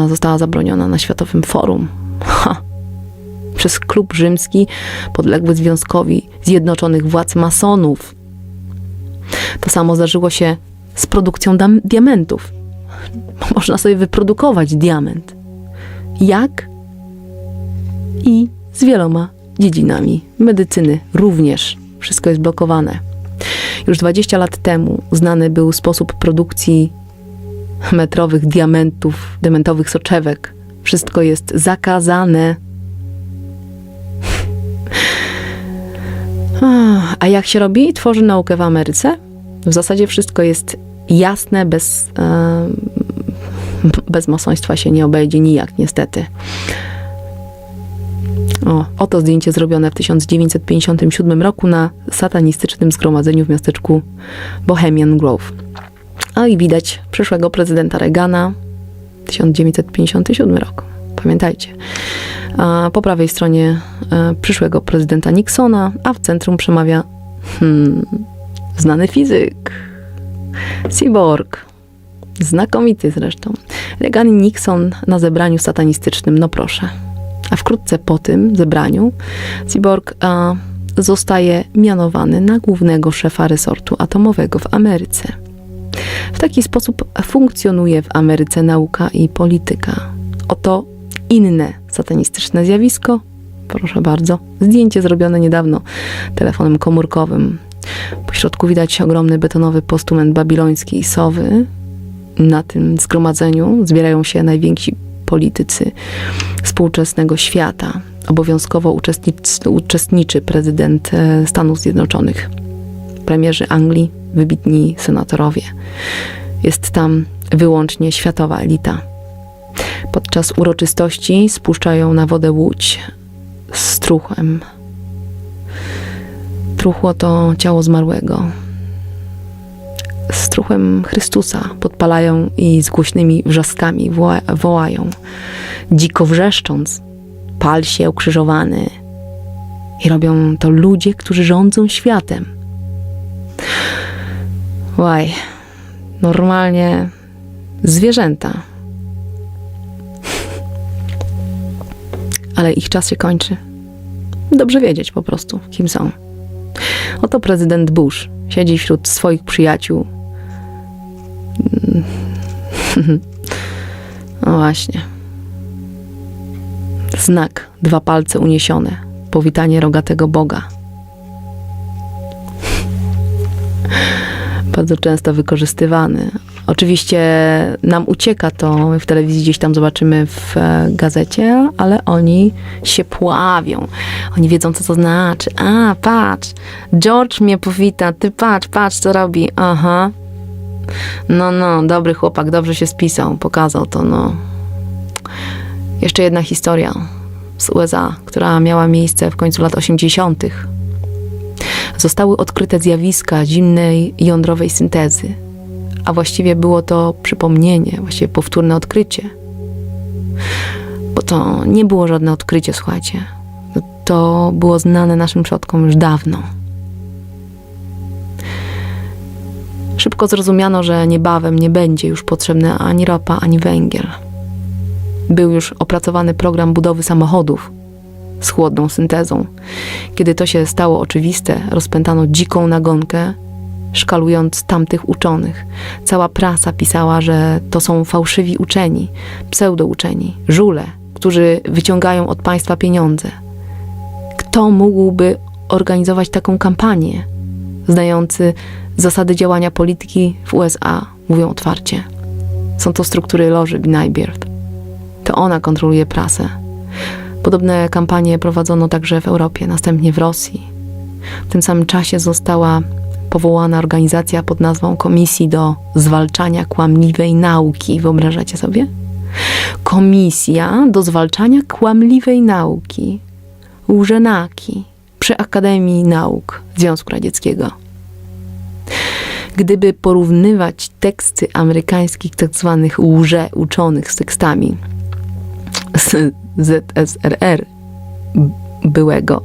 S1: została zabroniona na Światowym Forum. Przez klub rzymski podległy Związkowi Zjednoczonych Władz Masonów. To samo zdarzyło się z produkcją diamentów. Można sobie wyprodukować diament. Jak? I z wieloma dziedzinami medycyny również. Wszystko jest blokowane. Już 20 lat temu znany był sposób produkcji metrowych diamentowych soczewek. Wszystko jest zakazane. A jak się robi? Tworzy naukę w Ameryce. W zasadzie wszystko jest jasne, bez masoństwa się nie obejdzie nijak, niestety. Oto zdjęcie zrobione w 1957 roku na satanistycznym zgromadzeniu w miasteczku Bohemian Grove. I widać przyszłego prezydenta Reagana, 1957 rok. Pamiętajcie. A po prawej stronie przyszłego prezydenta Nixona, a w centrum przemawia znany fizyk, Cyborg. Znakomity zresztą. Reagan i Nixon na zebraniu satanistycznym, no proszę. A wkrótce po tym zebraniu Cyborg zostaje mianowany na głównego szefa resortu atomowego w Ameryce. W taki sposób funkcjonuje w Ameryce nauka i polityka. Oto inne satanistyczne zjawisko. Proszę bardzo. Zdjęcie zrobione niedawno telefonem komórkowym. Po środku widać ogromny betonowy postument babilońskiej sowy. Na tym zgromadzeniu zbierają się najwięksi politycy współczesnego świata. Obowiązkowo uczestniczy prezydent Stanów Zjednoczonych, premierzy Anglii, wybitni senatorowie. Jest tam wyłącznie światowa elita. Podczas uroczystości spuszczają na wodę łódź z truchłem. Truchło to ciało zmarłego. Z truchłem Chrystusa podpalają i z głośnymi wrzaskami wołają, dziko wrzeszcząc: pal się, ukrzyżowany. I robią to ludzie, którzy rządzą światem. Łaj, normalnie zwierzęta. Ale ich czas się kończy. Dobrze wiedzieć po prostu, kim są. Oto prezydent Bush siedzi wśród swoich przyjaciół. No właśnie. Znak, 2 palce uniesione. Powitanie rogatego Boga. Bardzo często wykorzystywany. Oczywiście nam ucieka to, my w telewizji gdzieś tam zobaczymy w gazecie, ale oni się pławią. Oni wiedzą, co to znaczy. A, patrz, George mnie powita, ty patrz, co robi. Aha. No, dobry chłopak, dobrze się spisał, pokazał to, no. Jeszcze jedna historia z USA, która miała miejsce w końcu lat 80. Zostały odkryte zjawiska zimnej jądrowej syntezy, a właściwie było to przypomnienie, właściwie powtórne odkrycie. Bo to nie było żadne odkrycie, słuchajcie. To było znane naszym przodkom już dawno. Szybko zrozumiano, że niebawem nie będzie już potrzebna ani ropa, ani węgiel. Był już opracowany program budowy samochodów z chłodną syntezą. Kiedy to się stało oczywiste, rozpętano dziką nagonkę, szkalując tamtych uczonych. Cała prasa pisała, że to są fałszywi uczeni, pseudouczeni, żule, którzy wyciągają od państwa pieniądze. Kto mógłby organizować taką kampanię, znający zasady działania polityki w USA, mówią otwarcie. Są to struktury loży Najbierw. To ona kontroluje prasę. Podobne kampanie prowadzono także w Europie, następnie w Rosji. W tym samym czasie została powołana organizacja pod nazwą Komisji do Zwalczania Kłamliwej Nauki. Wyobrażacie sobie? Komisja do Zwalczania Kłamliwej Nauki. Łżenaki przy Akademii Nauk Związku Radzieckiego. Gdyby porównywać teksty amerykańskich tak zwanych uczonych z tekstami z ZSRR byłego,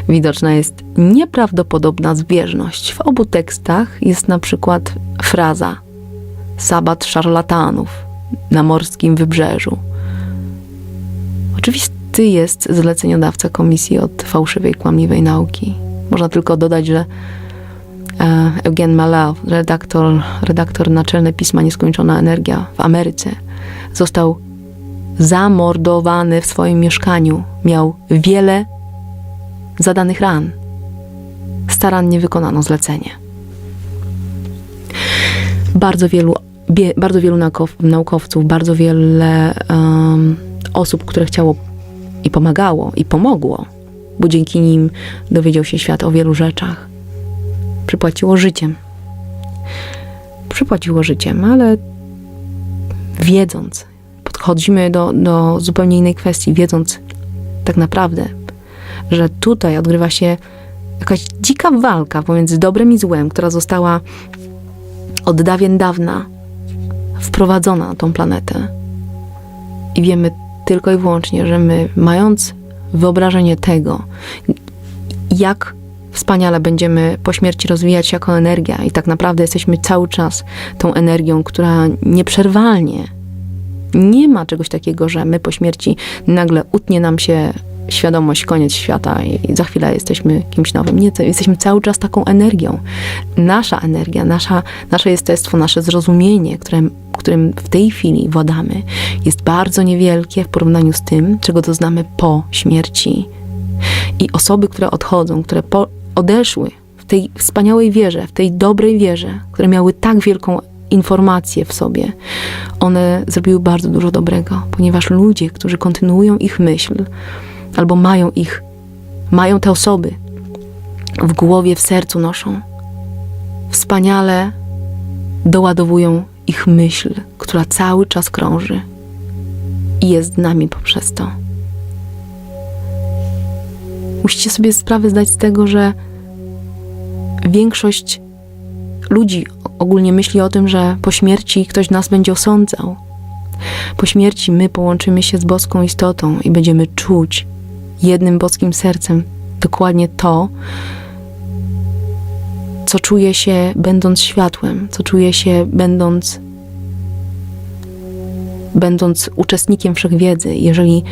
S1: widoczna jest nieprawdopodobna zbieżność. W obu tekstach jest na przykład fraza sabat szarlatanów na morskim wybrzeżu. Oczywisty jest zleceniodawca komisji od fałszywej, kłamliwej nauki. Można tylko dodać, że Eugene Mallow, redaktor naczelny pisma Nieskończona Energia w Ameryce, został zamordowany w swoim mieszkaniu. Miał wiele zadanych ran. Starannie wykonano zlecenie. Bardzo wielu naukowców, bardzo wiele osób, które chciało i pomagało, i pomogło, bo dzięki nim dowiedział się świat o wielu rzeczach. Przypłaciło życiem, ale wiedząc, podchodzimy do zupełnie innej kwestii, wiedząc tak naprawdę, że tutaj odgrywa się jakaś dzika walka pomiędzy dobrem i złem, która została od dawien dawna wprowadzona na tą planetę. I wiemy tylko i wyłącznie, że my, mając wyobrażenie tego, jak wspaniale będziemy po śmierci rozwijać się jako energia i tak naprawdę jesteśmy cały czas tą energią, która nieprzerwalnie, nie ma czegoś takiego, że my po śmierci nagle utnie nam się świadomość, koniec świata i za chwilę jesteśmy kimś nowym. Nie, to jesteśmy cały czas taką energią. Nasza energia, nasze jestestwo, nasze zrozumienie, którym w tej chwili władamy, jest bardzo niewielkie w porównaniu z tym, czego doznamy po śmierci. I osoby, które odchodzą, które odeszły w tej wspaniałej wierze, w tej dobrej wierze, które miały tak wielką informację w sobie, one zrobiły bardzo dużo dobrego, ponieważ ludzie, którzy kontynuują ich myśl, albo mają te osoby w głowie, w sercu noszą, wspaniale doładowują ich myśl, która cały czas krąży i jest z nami poprzez to. Musicie sobie sprawę zdać z tego, że większość ludzi ogólnie myśli o tym, że po śmierci ktoś nas będzie osądzał. Po śmierci my połączymy się z boską istotą i będziemy czuć jednym boskim sercem dokładnie to, co czuję się będąc światłem, co czuję się będąc uczestnikiem wszechwiedzy. Jeżeli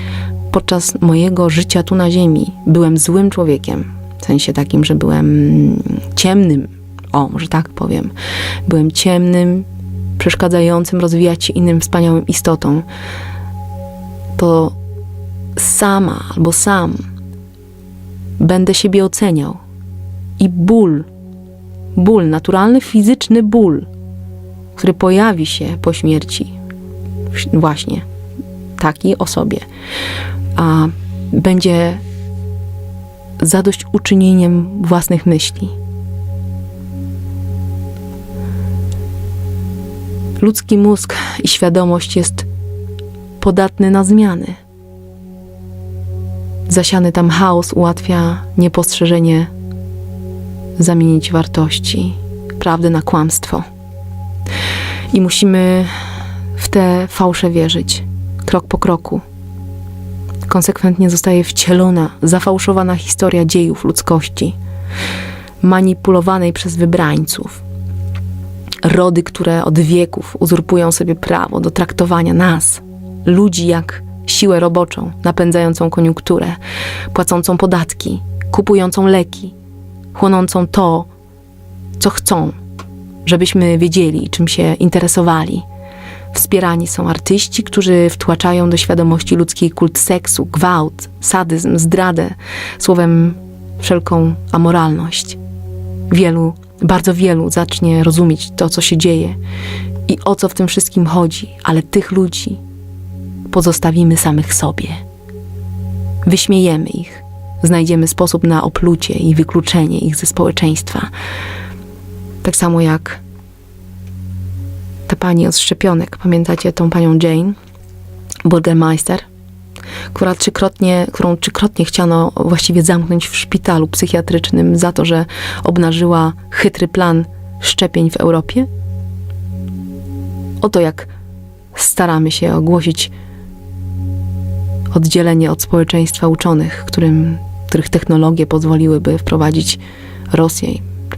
S1: podczas mojego życia tu na ziemi byłem złym człowiekiem, w sensie takim, że byłem ciemnym, może tak powiem, byłem ciemnym, przeszkadzającym rozwijać się innym wspaniałym istotą, to sama albo sam będę siebie oceniał i ból, naturalny, fizyczny ból, który pojawi się po śmierci właśnie takiej osobie, a będzie zadośćuczynieniem własnych myśli. Ludzki mózg i świadomość jest podatny na zmiany. Zasiany tam chaos ułatwia niepostrzeżenie zamienić wartości, prawdę na kłamstwo. I musimy w te fałsze wierzyć, krok po kroku. Konsekwentnie zostaje wcielona, zafałszowana historia dziejów ludzkości, manipulowanej przez wybrańców. Rody, które od wieków uzurpują sobie prawo do traktowania nas, ludzi, jak siłę roboczą, napędzającą koniunkturę, płacącą podatki, kupującą leki, chłonącą to, co chcą, żebyśmy wiedzieli, czym się interesowali. Wspierani są artyści, którzy wtłaczają do świadomości ludzkiej kult seksu, gwałt, sadyzm, zdradę, słowem wszelką amoralność. Bardzo wielu zacznie rozumieć to, co się dzieje i o co w tym wszystkim chodzi, ale tych ludzi pozostawimy samych sobie. Wyśmiejemy ich, znajdziemy sposób na oplucie i wykluczenie ich ze społeczeństwa. Tak samo jak ta pani od szczepionek, pamiętacie tą panią Jane Burgermeister, którą trzykrotnie chciano właściwie zamknąć w szpitalu psychiatrycznym za to, że obnażyła chytry plan szczepień w Europie? Oto jak staramy się ogłosić oddzielenie od społeczeństwa uczonych, których technologie pozwoliłyby wprowadzić Rosję,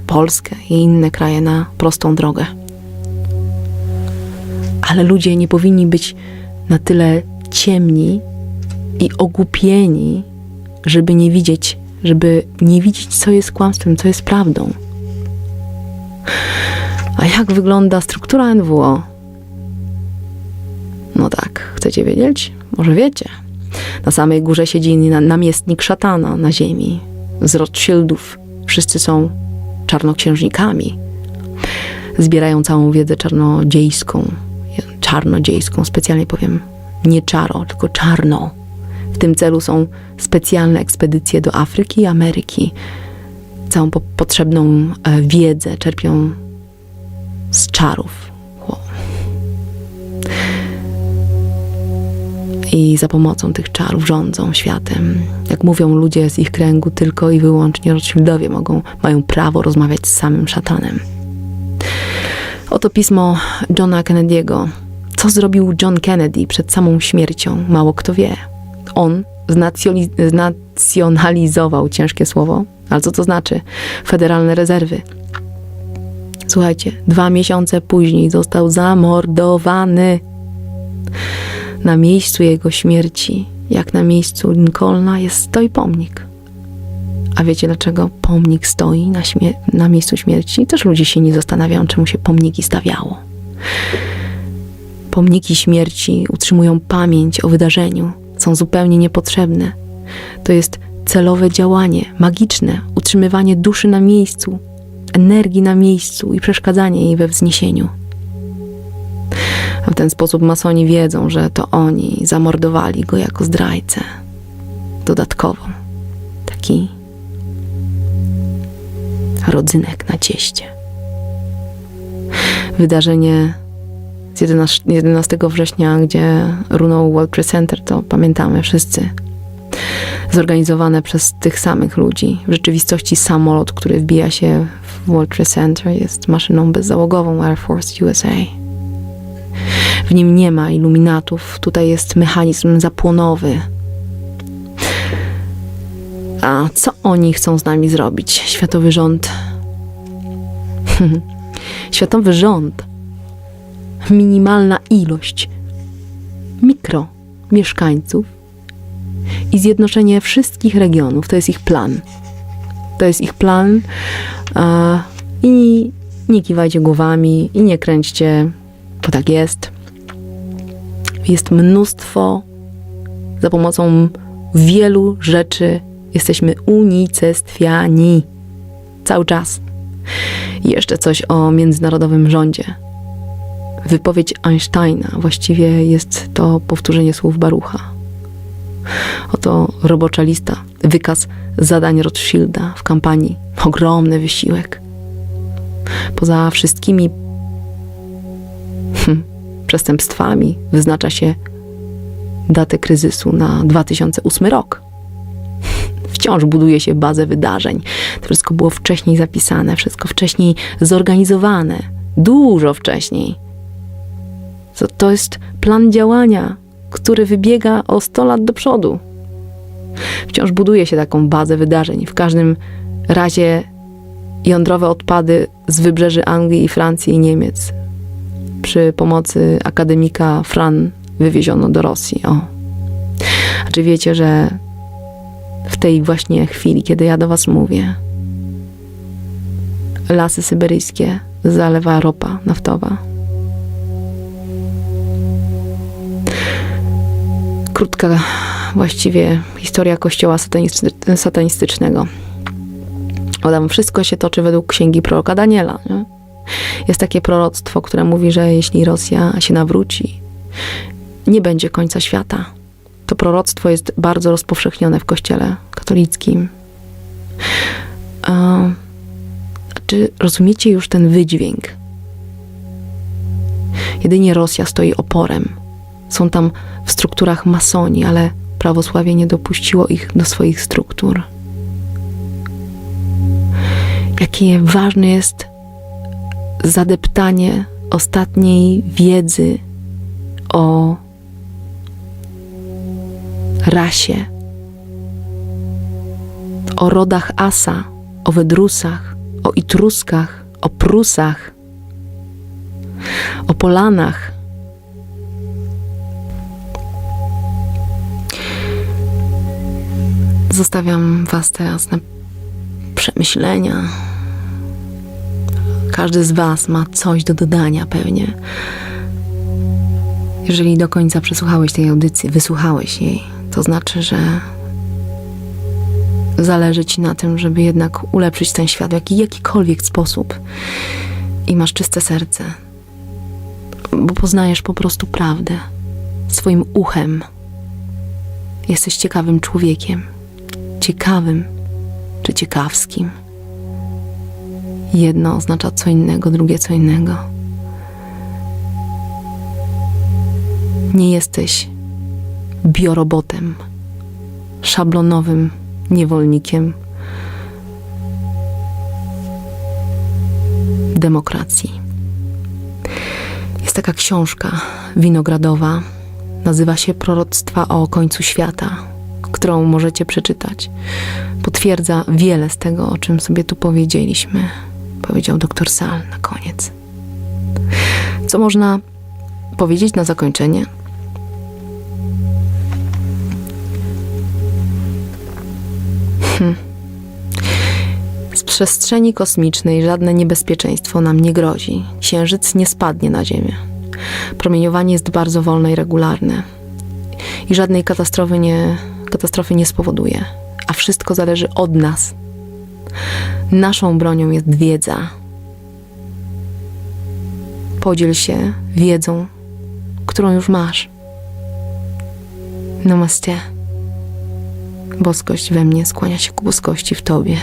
S1: Polskę i inne kraje na prostą drogę. Ale ludzie nie powinni być na tyle ciemni i ogłupieni, żeby nie widzieć, co jest kłamstwem, co jest prawdą. A jak wygląda struktura NWO? No tak, chcecie wiedzieć? Może wiecie. Na samej górze siedzi namiestnik szatana na ziemi. Z Rothschildów wszyscy są czarnoksiężnikami. Zbierają całą wiedzę czarnodziejską, specjalnie powiem, nie czaro, tylko czarno. W tym celu są specjalne ekspedycje do Afryki i Ameryki. Całą potrzebną wiedzę czerpią z czarów. I za pomocą tych czarów rządzą światem. Jak mówią ludzie z ich kręgu, tylko i wyłącznie Rothschildowie mają prawo rozmawiać z samym szatanem. Oto pismo Johna Kennedy'ego. Co zrobił John Kennedy przed samą śmiercią? Mało kto wie. On znacjonalizował, ciężkie słowo, ale co to znaczy? Federalne rezerwy. Słuchajcie, 2 miesiące później został zamordowany. Na miejscu jego śmierci, jak na miejscu Lincolna, stoi pomnik. A wiecie, dlaczego pomnik stoi na miejscu śmierci? Też ludzie się nie zastanawiają, czemu się pomniki stawiało. Pomniki śmierci utrzymują pamięć o wydarzeniu. Są zupełnie niepotrzebne. To jest celowe działanie, magiczne, utrzymywanie duszy na miejscu, energii na miejscu i przeszkadzanie jej we wzniesieniu. A w ten sposób masoni wiedzą, że to oni zamordowali go jako zdrajcę. Dodatkowo taki rodzynek na cieście. Wydarzenie z 11 września, gdzie runął World Trade Center, to pamiętamy wszyscy. Zorganizowane przez tych samych ludzi. W rzeczywistości samolot, który wbija się w World Trade Center, jest maszyną bezzałogową Air Force USA. W nim nie ma iluminatów. Tutaj jest mechanizm zapłonowy. A co oni chcą z nami zrobić? Światowy rząd Światowy rząd, minimalna ilość mieszkańców i zjednoczenie wszystkich regionów. To jest ich plan. To jest ich plan i nie kiwajcie głowami i nie kręćcie, bo tak jest. Jest mnóstwo, za pomocą wielu rzeczy jesteśmy unicestwiani. Cały czas. I jeszcze coś o międzynarodowym rządzie. Wypowiedź Einsteina, właściwie jest to powtórzenie słów Barucha. Oto robocza lista, wykaz zadań Rothschilda w kampanii. Ogromny wysiłek. Poza wszystkimi przestępstwami wyznacza się datę kryzysu na 2008 rok. Wciąż buduje się bazę wydarzeń. To wszystko było wcześniej zapisane, wszystko wcześniej zorganizowane. Dużo wcześniej. To jest plan działania, który wybiega o 100 lat do przodu. Wciąż buduje się taką bazę wydarzeń. W każdym razie jądrowe odpady z wybrzeży Anglii i Francji i Niemiec przy pomocy akademika Fran wywieziono do Rosji. A czy wiecie, że w tej właśnie chwili, kiedy ja do was mówię, lasy syberyjskie zalewa ropa naftowa? Krótka właściwie historia kościoła satanistycznego. Wszystko się toczy według księgi proroka Daniela. Nie? Jest takie proroctwo, które mówi, że jeśli Rosja się nawróci, nie będzie końca świata. To proroctwo jest bardzo rozpowszechnione w kościele katolickim. Czy rozumiecie już ten wydźwięk? Jedynie Rosja stoi oporem. Są tam w strukturach masoni, ale prawosławie nie dopuściło ich do swoich struktur. Jakie ważne jest zadeptanie ostatniej wiedzy o rasie, o rodach Asa, o Wydrusach, o Itruskach, o Prusach, o Polanach. Zostawiam was teraz na przemyślenia. Każdy z was ma coś do dodania pewnie. Jeżeli do końca przesłuchałeś tej audycji, wysłuchałeś jej, to znaczy, że zależy ci na tym, żeby jednak ulepszyć ten świat w jakikolwiek sposób. I masz czyste serce. Bo poznajesz po prostu prawdę. Swoim uchem. Jesteś ciekawym człowiekiem. Ciekawym czy ciekawskim. Jedno oznacza co innego, drugie co innego. Nie jesteś biorobotem, szablonowym niewolnikiem demokracji. Jest taka książka winogradowa, nazywa się Proroctwa o końcu świata, którą możecie przeczytać. Potwierdza wiele z tego, o czym sobie tu powiedzieliśmy. Powiedział dr Sal na koniec. Co można powiedzieć na zakończenie? Z przestrzeni kosmicznej żadne niebezpieczeństwo nam nie grozi. Księżyc nie spadnie na Ziemię. Promieniowanie jest bardzo wolne i regularne. I żadnej katastrofy nie spowoduje. A wszystko zależy od nas. Naszą bronią jest wiedza. Podziel się wiedzą, którą już masz. Namaste. Boskość we mnie skłania się ku boskości w tobie.